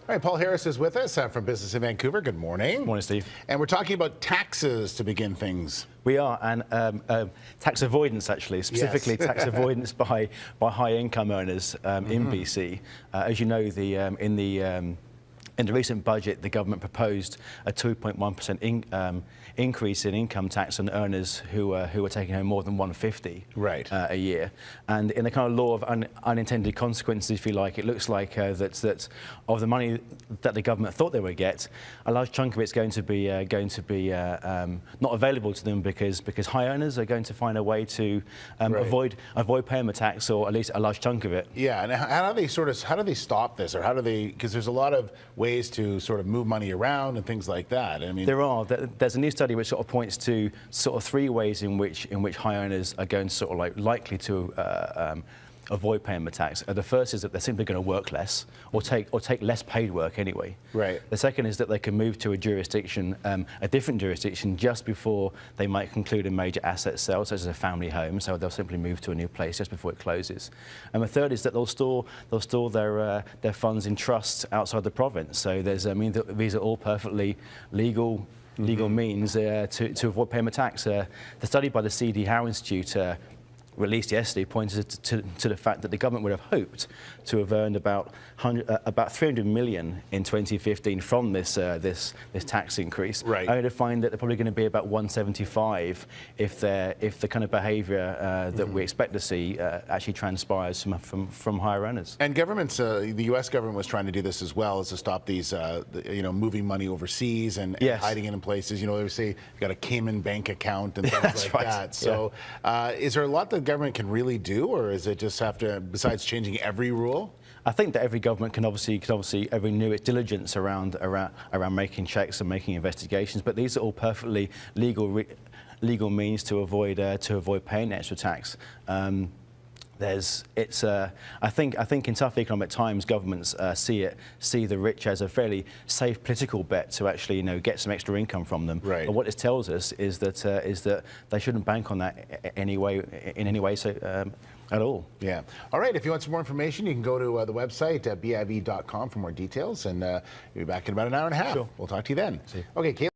All right, Paul Harris is with us from Business in Vancouver. Good morning. Morning, Steve. And we're talking about taxes to begin things. We are, and tax avoidance, actually, specifically Yes. tax avoidance by high-income earners in BC. As you know, in the recent budget, the government proposed a 2.1% increase in income tax on earners who are taking home more than 150 a year. And in the kind of law of unintended consequences, if you like, it looks like that of the money that the government thought they would get, a large chunk of it's going to be not available to them because high earners are going to find a way to avoid paying the tax, or at least a large chunk of it. Yeah, and how do they stop this, or how do they? Because there's a lot of ways to sort of move money around and things like that. I mean, there's a new study which sort of points to sort of three ways in which high earners are going to sort of likely to avoid paying the tax. The first is that they're simply going to work less, or take less paid work anyway. Right. The second is that they can move to a jurisdiction, a different jurisdiction, just before they might conclude a major asset sale, such as a family home. So they'll simply move to a new place just before it closes. And the third is that they'll store their funds in trusts outside the province. So these are all perfectly legal means to avoid paying the tax. The study by the C.D. Howe Institute released yesterday pointed to the fact that the government would have hoped to have earned about 300 million in 2015 from this tax increase. Right. Only to find that they're probably going to be about 175 if the kind of behaviour that we expect to see actually transpires from higher earners. And governments, the U.S. government was trying to do this as well, as to stop these, moving money overseas and hiding it in places. You know, they say you've got a Cayman bank account and things like that. So, is there a lot that the government can really do, or is it just have to, besides changing every rule? I think that every government can obviously renew its diligence around making checks and making investigations, but these are all perfectly legal means to avoid paying extra tax. I think in tough economic times, governments see the rich as a fairly safe political bet to actually get some extra income from them. Right. But what this tells us is that they shouldn't bank on that in any way at all. Yeah. All right. If you want some more information, you can go to the website BIV.com for more details, and you'll be back in about an hour and a half. Sure. We'll talk to you then. See you. Okay. Kate.